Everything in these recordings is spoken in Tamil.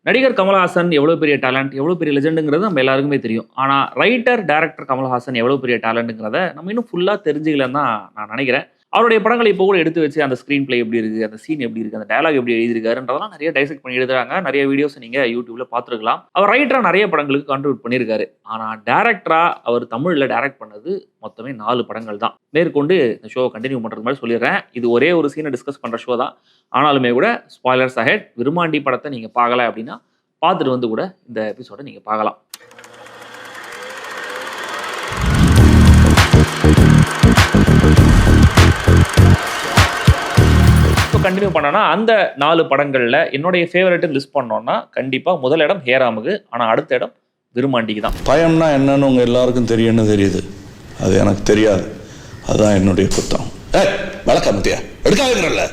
நடிகர் கமலஹாசன் எவ்வளோ பெரிய டேலண்ட், எவ்வளோ பெரிய லெஜெண்டுங்கிறது நம்ம எல்லாருக்குமே தெரியும். ஆனா, ரைட்டர், டைரக்டர் கமலஹாசன் எவ்வளோ பெரிய டேலண்ட்ங்கிறத நம்ம இன்னும் ஃபுல்லா தெரிஞ்சுக்கலன்னு தான் நான் நெனைக்கிறேன். அவருடைய படங்கள இப்போ கூட எடுத்து வச்சு அந்த ஸ்க்ரீன் பிளே எப்படி இருக்கு, அந்த சீன் எப்படி இருக்கு, அந்த டயலாக் எப்படி எழுதியிருக்காருன்றதெல்லாம் நெறைய டைசெக்ட் பண்ணி எழுதுறாங்க. நெறைய வீடியோஸ் நீங்க YouTubeல பார்த்துருக்கலாம். அவர் ரைட்டரா நெறைய படங்களுக்கு கான்ட்ரிபியூட் பண்ணியிருக்காரு. ஆனா, டைரக்டரா அவர் தமிழ்ல டைரக்ட் பண்ணது மொத்தமே 4 படங்கள் தான். மேற்கொண்டு இந்த ஷோவ கன்டின்யூ பண்றதுக்கு முன்னாடி சொல்லிடுறேன். இது ஒரே ஒரு சீன டிஸ்கஸ் பண்ற ஷோ தான். ஆனாலுமே கூட ஸ்பாய்லர்ஸ் அஹெட். விருமாண்டி படத்த நீங்க பார்க்கல அப்படின்னா, பார்த்துட்டு வந்து கூட இந்த எபிசோட நீங்க பார்க்கலாம். கண்டினியூ பண்ணனா அந்த 4 படங்கள்ல என்னுடைய ஃபேவரைட் லிஸ்ட் பண்ணோம்னா கண்டிப்பா முதல் இடம் ஹேராமுக்கு. ஆனா அடுத்த இடம் விருமாண்டிக்கு தான். பயம்னா என்னன்னு உங்க எல்லாருக்கும் தெரியும்னு தெரியுது. அது எனக்கு தெரியாது. அதான் என்னுடைய குத்தம். வழக்கமத்தியா எடுக்காதீங்கல்ல.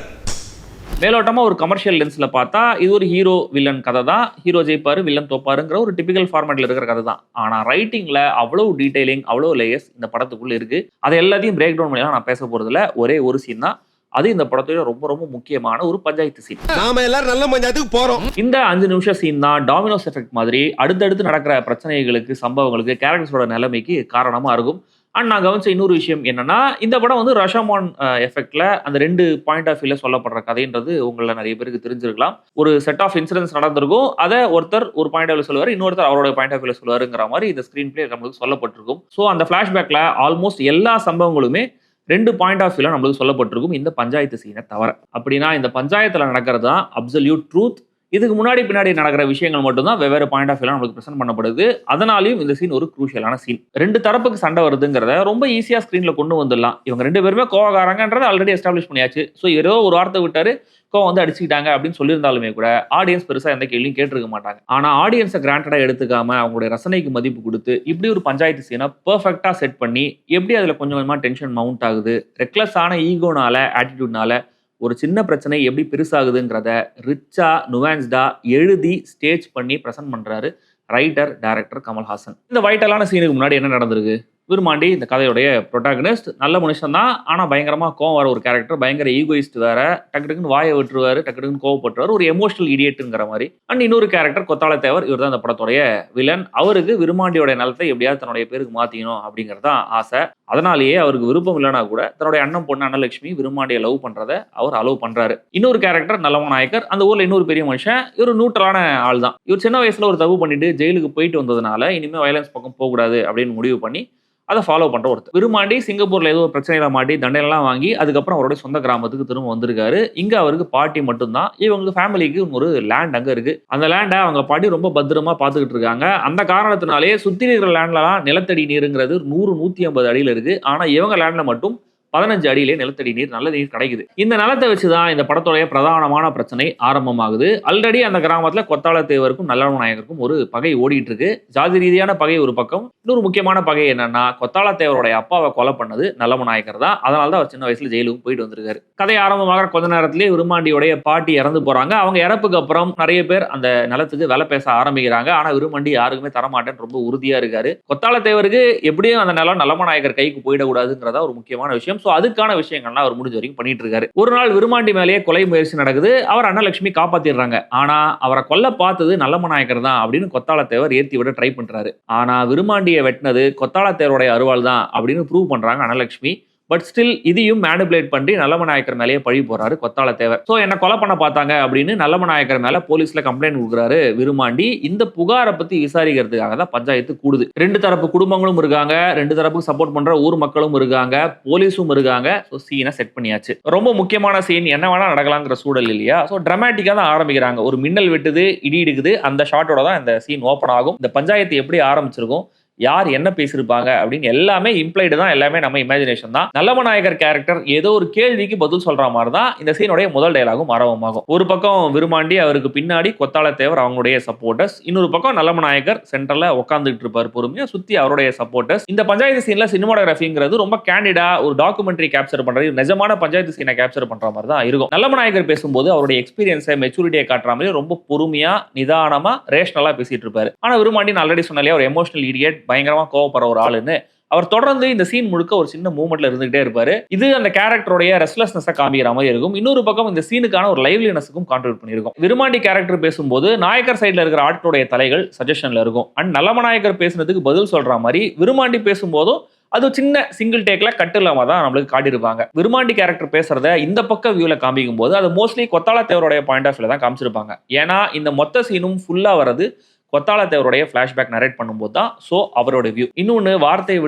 மேலோட்டமா ஒரு கமர்ஷியல் லென்ஸ்ல பார்த்தா இது ஒரு ஹீரோ வில்லன் கதை தான். ஹீரோ ஜெயிப்பாரு, வில்லன் தோப்பாருங்கிற ஒரு டிபிக்கல் ஃபார்மேட்ல இருக்கிற கதை தான். ஆனா ரைட்டிங்ல அவ்வளவு டீடைலிங், அவ்வளவு லேயர்ஸ் இந்த படத்துக்குள்ள இருக்கு. அதை எல்லாத்தையும் பிரேக் டவுன் பண்ணி நான் பேச போறதுல ஒரே ஒரு சீன் தான். அது இந்த படத்தோட ரொம்ப ரொம்ப முக்கியமான ஒரு பஞ்சாயத்து சீன். நாம எல்லாரும் நல்ல பஞ்சாயத்துக்கு போறோம். இந்த 5 நிமிஷம் சீன் தான் டாமினோஸ் எஃபெக்ட் மாதிரி அடுத்தடுத்து நடக்கிற பிரச்சனைகளுக்கு, சம்பவங்களுக்கு, கேரக்டர்ஸோட நிலைமைக்கு காரணமா இருக்கும். அண்ட் நான் கவனிச்ச இன்னொரு விஷயம் என்னன்னா, இந்த படம் வந்து ரஷாமான் எஃபெக்ட்ல அந்த 2 பாயிண்ட் ஆஃப் வியூல சொல்லப்படுற கதைன்றது உங்கள நிறைய பேருக்கு தெரிஞ்சிருக்கலாம். ஒரு செட் ஆஃப் இன்சிடென்ட்ஸ் நடந்திருக்கும். அதை ஒருத்தர் ஒரு பாயிண்ட் ஆஃப் வியூல சொல்லுவாரு, இன்னொருத்தர் அவரோட பாயிண்ட் ஆஃப் வியூல சொல்லுவாருங்கிற மாதிரி இந்த ஸ்கிரீன் பிளே நமக்கு சொல்லப்பட்டிருக்கும். ஸோ அந்த ஃபிளாஷ்பேக்ல ஆல்மோஸ்ட் எல்லா சம்பவங்களுமே 2 பாயிண்ட் ஆஃப் வியூல நம்மளுக்கு சொல்லப்பட்டிருக்கும் இந்த பஞ்சாயத்து சீனை தவிர. அப்படின்னா இந்த பஞ்சாயத்துல நடக்கிறது தான் அப்சல்யூட் ட்ரூத். இதுக்கு முன்னாடி பின்னாடி நடக்கிற விஷயங்கள் மட்டும் தான் வெவ்வேறு பாயிண்ட் ஆஃப் வியூல நமக்கு பிரசன்ட் பண்ணப்படுது. அதனாலயும் இந்த சீன் ஒரு குரூஷியலான சீன். 2 தரப்புக்கு சண்டை வருதுங்கிறத ரொம்ப ஈஸியா ஸ்கிரீன்ல கொண்டு வந்துடலாம். இவங்க 2 பேருமே கோவக்காரங்கன்றதை ஆல்ரெடி எஸ்டாப்ளிஷ் பண்ணியாச்சு. ஸோ ஏதோ ஒரு வார்த்தை விட்டாரு, கோவம் வந்து அடிச்சுக்கிட்டாங்க அப்படின்னு சொல்லியிருந்தாலுமே கூட ஆடியன்ஸ் பெருசா எந்த கேள்வியும் கேட்டிருக்க மாட்டாங்க. ஆனா ஆடியன்ஸை கிராண்டடா எடுத்துக்காம அவங்களுடைய ரசனைக்கு மதிப்பு கொடுத்து இப்படி ஒரு பஞ்சாயத்து சீனை பெர்ஃபெக்டா செட் பண்ணி எப்படி அதுல கொஞ்சம் கொஞ்சமா டென்ஷன் மவுண்ட் ஆகுது, ரெக்லெஸ்ஸான ஈகோனால, ஆட்டிடியூட்னால ஒரு சின்ன பிரச்சனை எப்படி பெருசாகுதுங்கிறத ரிச்சா, நுவான்ஸ்டா எழுதி ஸ்டேஜ் பண்ணி பிரசன்ட் பண்றாரு ரைட்டர், டைரக்டர் கமல்ஹாசன். இந்த வைட்டலான சீனுக்கு முன்னாடி என்ன நடந்திருக்கு? விருமாண்டி இந்த கதையுடைய ப்ரொட்டாகனிஸ்ட் நல்ல மனுஷன் தான். ஆனால் பயங்கரமாக கோவம் வர ஒரு கேரக்டர், பயங்கர ஈகோயிஸ்ட் வேற, டக்கு டக்குன்னு வாயை விட்டுருவாரு, டக்கு டக்குன்னு கோவப்பட்டுருவார், ஒரு எமோஷனல் இடியேட்டுங்கிற மாதிரி. அண்ட் இன்னொரு கேரக்டர் கொத்தாள தேவர், இவர் தான் இந்த படத்துடைய வில்லன். அவருக்கு விருமாண்டியோட நிலத்தை எப்படியாவது தன்னுடைய பேருக்கு மாற்றிக்கணும் அப்படிங்கிறது தான் ஆசை. அதனாலேயே அவருக்கு விருப்பம் இல்லைனா கூட தன்னுடைய அண்ணன் பொண்ணு அன்னலட்சுமி விருமாண்டியை லவ் பண்றதை அவர் அலோவ் பண்றாரு. இன்னொரு கேரக்டர் நல்லவன் நாயக்கர், அந்த ஊர்ல இன்னொரு பெரிய மனுஷன், இவர் நியூட்ரலான ஆள் தான். இவர் சின்ன வயசுல ஒரு தப்பு பண்ணிட்டு ஜெயிலுக்கு போயிட்டு வந்ததுனால இனிமே வயலன்ஸ் பக்கம் போகக்கூடாது அப்படின்னு முடிவு பண்ணி அதை ஃபாலோ பண்ற ஒருத்தர். விருமாண்டி சிங்கப்பூர்ல ஏதோ ஒரு பிரச்சனையில மாட்டி தண்டனைலாம் வாங்கி அதுக்கப்புறம் அவருடைய சொந்த கிராமத்துக்கு திரும்ப வந்திருக்காரு. இங்க அவருக்கு பாட்டி மட்டும்தான். இவங்க ஃபேமிலிக்கு ஒரு லேண்ட் அங்க இருக்கு. அந்த லேண்டை அவங்க பாட்டி ரொம்ப பத்திரமா பாத்துக்கிட்டு இருக்காங்க. அந்த காரணத்தினாலே சுத்தி இருக்கிற லேண்ட்லாம் நிலத்தடி நீருங்கிறது 100-150 அடியில இருக்கு. ஆனா இவங்க லேண்ட்ல மட்டும் 15 அடியிலே நிலத்தடி நீர், நல்ல நீர் கிடைக்குது. இந்த நிலத்தை வச்சுதான் இந்த படத்துடைய பிரதானமான பிரச்சனை ஆரம்பமாகுது. ஆல்ரெடி அந்த கிராமத்துல கொத்தாள தேவருக்கும் நல்லவன் நாயகருக்கும் ஒரு பகை ஓடிட்டு இருக்கு. ஜாதி ரீதியான பகை ஒரு பக்கம். இன்னொரு முக்கியமான பகை என்னன்னா, கொத்தாள தேவருடைய அப்பாவை கொலை பண்ணது நல்லவன் நாயகர் தான். அதனாலதான் அவர் சின்ன வயசுல ஜெயிலுக்கு போயிட்டு வந்திருக்காரு. கதை ஆரம்பமாகிற கொஞ்ச நேரத்திலேயே விருமாண்டியோடைய பாட்டி இறந்து போறாங்க. அவங்க இறப்புக்கு அப்புறம் நிறைய பேர் அந்த நிலத்துக்கு வேலை பேச ஆரம்பிக்கிறாங்க. ஆனா விருமாண்டி யாருக்குமே தரமாட்டேன்னு ரொம்ப உறுதியா இருக்காரு. கொத்தாள தேவருக்கு எப்படியும் அந்த நிலம் நல்லவன் நாயகர் கைக்கு போயிடக்கூடாதுங்கிறதா ஒரு முக்கியமான விஷயம். சோ அதுக்கான விஷயங்கள்லாம் அவர் முடிஞ்ச வரைக்கும் பண்ணிட்டு இருக்காரு. ஒரு நாள் விருமாண்டி மேலேயே கொலை முயற்சி நடக்குது. அவர் அன்னலட்சுமி காப்பாத்திடுறாங்க. ஆனா அவரை கொல்ல பார்த்தது நல்லம நாயக்கர் தான் அப்படின்னு கொத்தாள தேவர் ஏத்தி விட ட்ரை பண்றாரு. ஆனா விருமாண்டியை வெட்டினது கொத்தாள தேவருடைய அருவாள் தான் அப்படின்னு ப்ரூவ் பண்றாங்க அன்னலட்சுமி. பட் ஸ்டில் இதையும் மேனிபுலேட் பண்ணி நல்லம நாயக்கர் மேலேயே பழி போறாரு கொத்தாள தேவர். சோ என்ன கொலை பண்ண பார்த்தாங்க அப்படின்னு நல்லம நாயக்கர் மேல போலீஸ்ல கம்ப்ளைண்ட் கொடுக்குறாரு விருமாண்டி. இந்த புகாரை பத்தி விசாரிக்கிறதுக்காக தான் பஞ்சாயத்து கூடுது. 2 தரப்பு குடும்பங்களும் இருக்காங்க, 2 தரப்புக்கு சப்போர்ட் பண்ற ஊர் மக்களும் இருக்காங்க, போலீஸும் இருக்காங்க. சோ சீனை செட் பண்ணியாச்சு. ரொம்ப முக்கியமான சீன், என்ன வேணா நடக்கலாங்கிற சூழல் இல்லையா. சோ டிராமாட்டிக்கா தான் ஆரம்பிக்கிறாங்க. ஒரு மின்னல் வெட்டுது, இடி இடுக்குது, அந்த ஷாட்டோட தான் இந்த சீன் ஓபன் ஆகும். இந்த பஞ்சாயத்து எப்படி ஆரம்பிச்சிருக்கும், யார் என்ன பேசியிருப்பாங்க அப்படின்னு எல்லாமே இம்ப்ளைடு தான், எல்லாமே நம்ம இமேஜினேஷன் தான். நல்லம நாயகர் கேரக்டர் ஏதோ ஒரு கேள்விக்கு பதில் சொல்ற மாதிரி தான் இந்த சீனுடைய முதல் டயலாகும் ஆரம்பமாகும். ஒரு பக்கம் விருமாண்டி, அவருக்கு பின்னாடி கொத்தாள தேவர் அவங்களுடைய சப்போர்ட்டர்ஸ், இன்னொரு பக்கம் நல்லம நாயகர் சென்டர்ல உட்காந்துட்டு இருப்பார் பொறுமையா, சுத்தி அவருடைய சப்போர்ட்டர்ஸ். இந்த பஞ்சாயத்து சீன்ல சினிமாடோகிராஃபிங்கிறது ரொம்ப கேண்டிடா ஒரு டாக்குமெண்ட்ரி கேப்சர் பண்றது, நிஜமான பஞ்சாயத்து சீனை கேப்சர் பண்ற மாதிரி தான் இருக்கும். நல்லம நாயகர் பேசும்போது அவருடைய எக்ஸ்பீரியன்ஸை, மெச்சூரிட்டியை காட்டுற மாதிரி ரொம்ப பொறுமையா, நிதானமா, ரேஷனலா பேசிட்டு இருப்பாரு. ஆனா விருமாண்டி ஆல்ரெடி சொன்னாலே ஒரு எமோஷனல் இடியட், பயங்கரமா கோவப்படுற ஒரு ஆளுன்னு அவர் தொடர்ந்து இந்த சீன் முழுக்க ஒரு சின்ன மூவ்மெண்ட்ல இருந்துகிட்டே இருப்பாரு. இது அந்த கேரக்டருடைய ரெஸ்ட்லெஸ்னஸ் காமிக்கிற மாதிரி இருக்கும். இன்னொரு பக்கம் இந்த சீனுக்கான ஒரு லைவ்லினஸுக்கும் கான்ட்ரிபியூட் பண்ணியிருக்கும். விருமாண்டி கேரக்டர் பேசும்போது நாயக்கர் சைடுல இருக்கிற ஆட்களுடைய தலைகள் சஜஷன்ல இருக்கும். அண்ட் நல்லமநாயக்கர் பேசுனதுக்கு பதில் சொல்ற மாதிரி விருமாண்டி பேசும்போதும் அது சின்ன சிங்கிள் டேக்ல கட்டு இல்லாம தான் நம்மளுக்கு காட்டியிருப்பாங்க. விருமாண்டி கேரக்டர் பேசுறத இந்த பக்க வியூல காமிக்கும் போது அது மோஸ்ட்லி கொத்தாள தேவருடைய பாயிண்ட் ஆஃப் வியூல தான் காமிச்சிருப்பாங்க. ஏன்னா இந்த மொத்த சீனும் ஃபுல்லா வரது கொத்தாள தேவருடைய ஃபிளாஷ்பேக் நரேட் பண்ணும்போது தான். ஸோ அவரோட வியூ. இன்னொன்று வார்த்தையை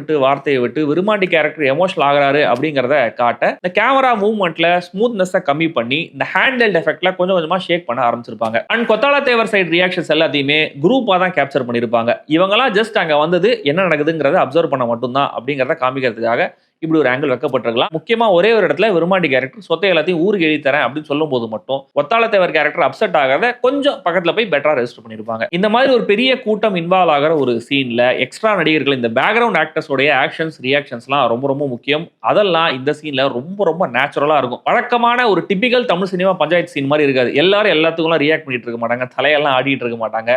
விட்டு விருமாண்டி கேரக்டர் எமோஷனல் ஆகிறாரு அப்படிங்கிறத காட்ட இந்த கேமரா மூவ்மெண்ட்ல ஸ்மூத்னஸை கம்மி பண்ணி இந்த ஹேண்டல்ட் எஃபெக்ட்ல கொஞ்சம் கொஞ்சமா ஷேக் பண்ண ஆரம்பிச்சிருப்பாங்க. அண்ட் கொத்தாள தேவர் சைடு ரியாக்ஷன்ஸ் எல்லாத்தையுமே குரூப்பா தான் கேப்சர் பண்ணியிருப்பாங்க. இவங்கெல்லாம் ஜஸ்ட் அங்க வந்தது என்ன நடக்குதுங்கிறத அப்சர்வ் பண்ண மட்டும்தான் அப்படிங்கிறத காமிக்கிறதுக்காக இப்படி ஒரு ஆங்கிள் வைக்கப்பட்டிருக்கலாம். முக்கியமா ஒரே ஒரு இடத்துல விருமாண்டி கேரக்டர் சொத்தை எல்லாத்தையும் ஊருக்கு எழுதி தரேன் அப்படின்னு சொல்லும் போது மட்டும் கொத்தாள தேவர் கேரக்டர் அப்செட் ஆகாத கொஞ்சம் பக்கத்துல போய் பெட்டரா ரெஜிஸ்டர் பண்ணிருப்பாங்க. இந்த மாதிரி ஒரு பெரிய கூட்டம் இன்வால்வ் ஆகிற ஒரு சீன்ல எக்ஸ்ட்ரா நடிகர்கள் இந்த பேக்ரவுண்ட் ஆக்டர்ஸோடைய ஆக்ஷன்ஸ் ரியாக்ஷன்ஸ்லாம் ரொம்ப ரொம்ப முக்கியம். அதெல்லாம் இந்த சீன்ல ரொம்ப ரொம்ப நேச்சுரலா இருக்கும். வழக்கமான ஒரு typical Tamil cinema panchayat scene மாதிரி இருக்காது. எல்லாரும் எல்லாத்துக்கும் ரியாக்ட் பண்ணிட்டு இருக்க மாட்டாங்க, தலையெல்லாம் ஆடிட்டு இருக்க மாட்டாங்க.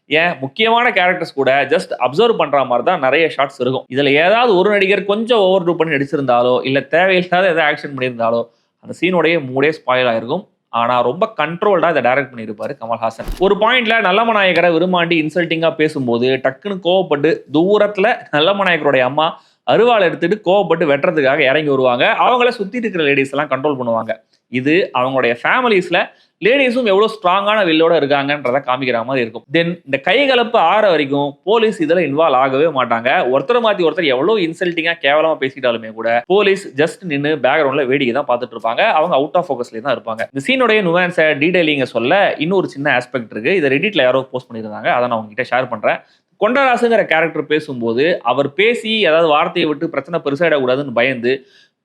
ஏன் முக்கியமான கேரக்டர்ஸ் கூட ஜஸ்ட் அப்சர்வ் பண்ற மாதிரி தான் நிறைய ஷாட்ஸ் இருக்கும். இதுல ஏதாவது ஒரு நடிகர் கொஞ்சம் ஓவர் டூ பண்ணி நடிச்சிருந்தாலோ இல்ல தேவையில்லாத ஏதாவது ஆக்ஷன் பண்ணியிருந்தாலோ அந்த சீனோடைய மூடே ஸ்பாயில் ஆயிருக்கும். ஆனா ரொம்ப கண்ட்ரோல்டா இதை டைரக்ட் பண்ணியிருப்பாரு கமல்ஹாசன். ஒரு பாயிண்ட்ல நல்லமநாயகரை விருமாண்டி இன்சல்ட்டிங்கா பேசும்போது டக்குன்னு கோவப்பட்டு தூரத்துல நல்லமநாயகருடைய அம்மா அருவாள் எடுத்துட்டு கோவப்பட்டு வெட்டுறதுக்காக இறங்கி வருவாங்க. அவங்கள சுத்தி இருக்கிற லேடிஸ் எல்லாம் கண்ட்ரோல் பண்ணுவாங்க. இது அவங்களுடைய ஃபேமிலிஸ்ல லேடிஸும் எவ்வளவு ஸ்ட்ராங்கான வில்லோட இருக்காங்கன்றத காமிக்கிற மாதிரி இருக்கும். தென் இந்த கைகலப்பு ஆற வரைக்கும் போலீஸ் இதுல இன்வால்வ் ஆகவே மாட்டாங்க. ஒருத்தர் மாத்தி ஒருத்தர் எவ்வளவு இன்சல்ட்டிங்கா கேவலமா பேசிட்டாலுமே கூட போலீஸ் ஜஸ்ட் நின்று பேக்ரவுண்ட்ல வேடிக்கை தான் பார்த்துட்டு இருப்பாங்க. அவங்க அவுட் ஆஃப் ஃபோக்கஸ்ல தான் இருப்பாங்க. இந்த சீனோடைய நுவான்ஸை டீடைலிங்க சொல்ல இன்னொரு சின்ன ஆஸ்பெக்ட் இருக்கு. இதை ரெடிட்ல யாரோ போஸ்ட் பண்ணியிருந்தாங்க, அதை நான் உங்ககிட்ட ஷேர் பண்றேன். கொண்டராசுங்கிற கேரக்டர் பேசும்போது அவர் பேசி ஏதாவது வார்த்தையை விட்டு பிரச்சனை பெருசாயிடக்கூடாதுன்னு பயந்து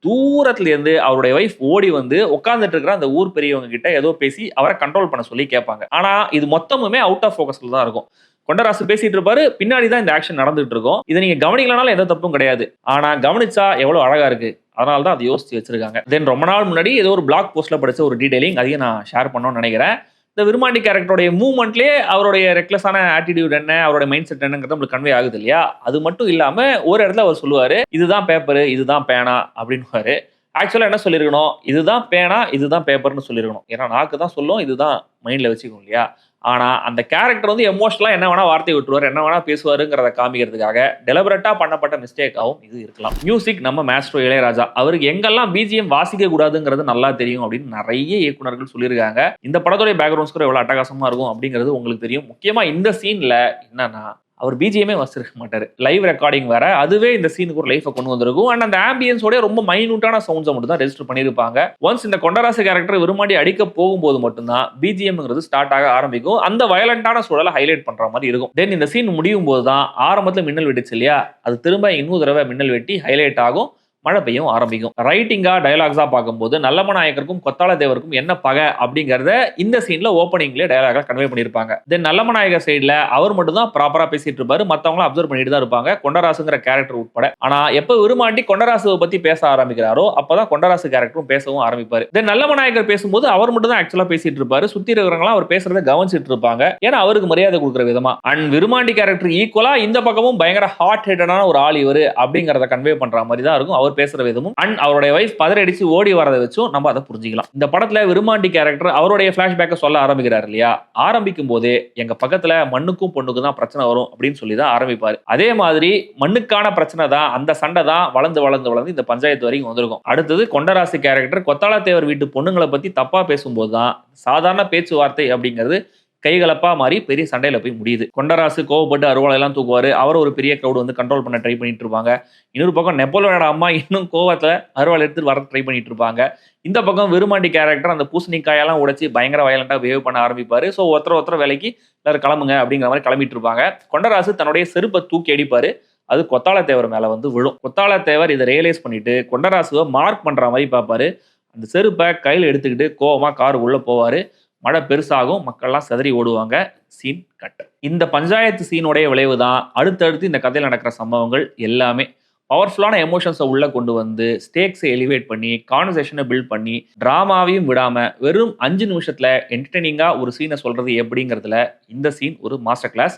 தூரத்துல இருந்து அவருடைய வைஃப் ஓடி வந்து உட்கார்ந்துட்டு இருக்கிற அந்த ஊர் பெரியவங்க கிட்ட ஏதோ பேசி அவரை கண்ட்ரோல் பண்ண சொல்லி கேட்பாங்க. ஆனா இது மொத்தமுமே அவுட் ஆஃப் ஃபோக்கஸ்ல தான் இருக்கும். கொண்டராசு பேசிட்டு இருப்பாரு, பின்னாடி தான் இந்த ஆக்ஷன் நடந்துட்டு இருக்கும். இதை நீங்க கவனிக்கலனாலும் எந்த தப்பும் கிடையாது. ஆனா கவனிச்சா எவ்வளவு அழகா இருக்கு, அதனால தான் அதை யோசிச்சு வச்சிருக்காங்க. தென் ரொம்ப நாள் முன்னாடி ஏதோ ஒரு பிளாக் போஸ்ட்ல படிச்ச ஒரு டீடைலிங், அதையும் நான் ஷேர் பண்ணணும்னு நினைக்கிறேன். இந்த விருமாண்டி கேரக்டருடைய மூவ்மெண்ட்லேயே அவருடைய ரெக்லஸான ஆட்டிடியூட் என்ன, அவருடைய மைண்ட் செட் என்னங்கிறது நம்மளுக்கு கன்வே ஆகுது இல்லையா? அது மட்டும் இல்லாம ஒரு இடத்துல அவர் சொல்லுவாரு, இதுதான் பேப்பரு, இதுதான் பேனா அப்படின்னுவாரு. ஆக்சுவலா என்ன சொல்லியிருக்கணும், இதுதான் பேனா, இதுதான் பேப்பர்னு சொல்லியிருக்கணும். ஏன்னா நாக்கு தான் சொல்லும், இதுதான் மைண்ட்ல வச்சுக்கணும் இல்லையா? ஆனா அந்த கேரக்டர் வந்து எமோஷனலா என்ன வேணா வார்த்தை விட்டுருவாரு, என்ன வேணா பேசுவாருங்கிறத காமிக்கிறதுக்காக டெலிபரேட்டா பண்ணப்பட்ட மிஸ்டேக்காகவும் இது இருக்கலாம். மியூசிக் நம்ம மாஸ்ட்ரோ இளையராஜா அவருக்கு எங்கெல்லாம் பிஜிஎம் வாசிக்க கூடாதுங்கிறது நல்லா தெரியும் அப்படின்னு நிறைய இயக்குனர்கள் சொல்லியிருக்காங்க. இந்த படத்துடைய பேக்ரவுண்ட் ஸ்கோர் எவ்வளவு அட்டகாசமா இருக்கும் அப்படிங்கிறது உங்களுக்கு தெரியும். முக்கியமா இந்த சீன்ல என்னன்னா அவர் பிஜிஎம்மே வச்சிருக்க மாட்டாரு, லைவ் ரெக்கார்டிங் வேற. அதுவே இந்த சீனுக்கு ஒரு லைஃபை கொண்டு வந்திருக்கும். அண்ட் அந்த ஆம்பியன்ஸோட ரொம்ப மைனூட்டான சவுண்ட்ஸை மட்டும் தான் ரெஜிஸ்டர் பண்ணியிருப்பாங்க. ஒன்ஸ் இந்த கொண்டராசு கேரக்டர் விரும்பாண்டி அடிக்க போகும்போது மட்டும்தான் பிஜிஎம்ங்கிறது ஸ்டார்ட் ஆக ஆரம்பிக்கும். அந்த வயலண்டான சூழலை ஹைலைட் பண்ற மாதிரி இருக்கும். தென் இந்த சீன் முடியும் போது தான் ஆரம்பத்துல மின்னல் வெட்டுச்சு இல்லையா, அது திரும்ப இன்னொரு தடவை மின்னல் வெட்டி ஹைலைட் ஆகும், மழை பெய்யும் ஆரம்பிக்கும். ரைட்டிங்கா டயலாக்ஸா பார்க்கும்போது நல்லமநாயக்கருக்கும் கொத்தாள தேவருக்கும் என்ன பகை அப்படிங்கறத இந்த சீன்ல ஓப்பனிங்லேயே டயலாகா கன்வே பண்ணியிருப்பாங்க. தென் நல்லமநாயகர் சைட்ல அவர் மட்டும் தான் ப்ராப்பரா பேசிட்டு இருப்பாரு, மத்தவங்களும் அப்சர்வ் பண்ணிட்டு தான் இருப்பாங்க, கொண்டராசுங்கிற கேரக்டர் உட்பட. ஆனா எப்ப விரும்பாண்டி கொண்டராசுவை பத்தி பேச ஆரம்பிக்கிறாரோ அப்பதான் கொண்டராசு கேரக்டரும் பேசவும் ஆரம்பிப்பாரு. தென் நல்லமநாயகர் பேசும்போது அவர் மட்டும் தான் ஆக்சுவலா பேசிட்டு இருப்பாரு, சுத்தி இருக்கிறவங்க அவர் பேசுறதை கவனிச்சிட்டு இருப்பாங்க, ஏன்னா அவருக்கு மரியாதை கொடுக்குற விதமா. அண்ட் விரும்பாண்டி கேரக்டர் ஈக்குவலா இந்த பக்கமும் பயங்கர ஹாட் ஹெட்டடான ஒரு ஆள் இவரு அப்படிங்கறத கன்வே பண்ற மாதிரி தான் இருக்கும் அவர் பேசுற விதமும். அண்ட் அவருடைய வைஃப் பதறடிச்சு ஓடி வரதை வச்சும் நம்ம அதை புரிஞ்சுக்கலாம். இந்த படத்துல விரும்பாண்டி கேரக்டர் அவருடைய பிளாஷ்பேக்கை சொல்ல ஆரம்பிக்கிறார் இல்லையா, ஆரம்பிக்கும் போதே எங்க பக்கத்துல மண்ணுக்கும் பொண்ணுக்கும் தான் பிரச்சனை வரும் அப்படின்னு சொல்லி தான் ஆரம்பிப்பாரு. அதே மாதிரி மண்ணுக்கான பிரச்சனை தான், அந்த சண்டை தான் வளர்ந்து வளர்ந்து வளர்ந்து இந்த பஞ்சாயத்து வரைக்கும் வந்திருக்கும். அடுத்தது கொண்டராசு கேரக்டர் கொத்தாள தேவர் வீட்டு பொண்ணுங்களை பத்தி தப்பா பேசும்போது தான் சாதாரண பேச்சுவார்த்தை அப்படிங்கிறது கைகலப்பா மாறி பெரிய சண்டையில போய் முடியுது. கொண்டராசு கோவப்பட்டு அருவாளை எல்லாம் தூக்குவாரு, அவர் ஒரு பெரிய கிரௌட் வந்து கண்ட்ரோல் பண்ண ட்ரை பண்ணிட்டு இருப்பாங்க. இன்னொரு பக்கம் நெப்போலியனோட அம்மா இன்னும் கோவத்துல அருவாள் எடுத்து வர ட்ரை பண்ணிட்டு இருப்பாங்க. இந்த பக்கம் விரும்பாண்டி கேரக்டர் அந்த பூசணிக்காயெல்லாம் உடைச்சு பயங்கர வயலண்டா பிஹேவ் பண்ண ஆரம்பிப்பாரு. ஸோ ஒருத்தர் வேலைக்கு எல்லாரும் கிளம்புங்க அப்படிங்கிற மாதிரி கிளம்பிட்டு இருப்பாங்க. கொண்டராசு தன்னுடைய செருப்பை தூக்கி அடிப்பாரு, அது கொத்தாள தேவர் மேல வந்து விழும். கொத்தாள தேவர் இதை ரியலைஸ் பண்ணிட்டு கொண்டராசுவை மார்க் பண்ற மாதிரி பார்ப்பாரு. அந்த செருப்பை கையில் எடுத்துக்கிட்டு கோவமா கார் உள்ள போவாரு. மழை பெருசாகும், மக்கள்லாம் சிதறி ஓடுவாங்க. Scene cut. இந்த பஞ்சாயத்து சீனுடைய விளைவு தான் அடுத்தடுத்து இந்த கதையில் நடக்கிற சம்பவங்கள் எல்லாமே. பவர்ஃபுல்லான எமோஷன்ஸை உள்ள கொண்டு வந்து ஸ்டேக்ஸை எலிவேட் பண்ணி கான்வர்சேஷனை பில்ட் பண்ணி டிராமாவையும் விடாம வெறும் 5 நிமிஷத்துல என்டர்டெய்னிங்கா ஒரு சீனை சொல்றது எப்படிங்கிறதுல இந்த சீன் ஒரு மாஸ்டர் கிளாஸ்.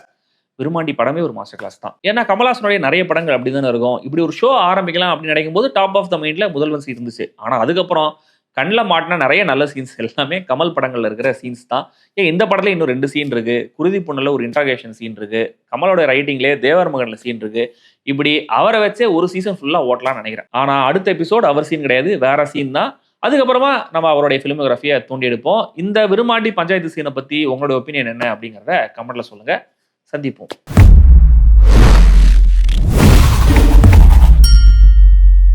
விருமாண்டி படமே ஒரு மாஸ்டர் கிளாஸ் தான். ஏன்னா கமல்ஹாசனுடைய நிறைய படங்கள் அப்படி தானே இருக்கும். இப்படி ஒரு ஷோ ஆரம்பிக்கலாம் அப்படின்னு நினைக்கும் போது டாப் ஆஃப் த மைண்ட்ல முதல்வன் சீன் இருந்துச்சு. ஆனா அதுக்கப்புறம் கண்ணில் மாட்டின நிறைய நல்ல சீன்ஸ் எல்லாமே கமல் படங்கள்ல இருக்கிற சீன்ஸ் தான். இந்த படத்துல இன்னும் 2 சீன் இருக்கு. குருதி பொண்ணுல ஒரு இன்ட்ராகேஷன் சீன் இருக்கு. கமலோட ரைட்டிங்லேயே தேவர் மகன்ல சீன் இருக்கு. இப்படி அவரை வச்சே ஒரு சீசன் ஃபுல்லா ஓட்டலாம்னு நினைக்கிறேன். ஆனா அடுத்த எபிசோட் அவர் சீன் கிடையாது, வேற சீன் தான். அதுக்கப்புறமா நம்ம அவருடைய ஃபிலிமோகிராஃபியை தோண்டி எடுப்போம். இந்த விருமாண்டி பஞ்சாயத்து சீனை பத்தி உங்களோட ஒப்பீனியன் என்ன அப்படிங்கிறத கமெண்ட்ல சொல்லுங்க. சந்திப்போம்.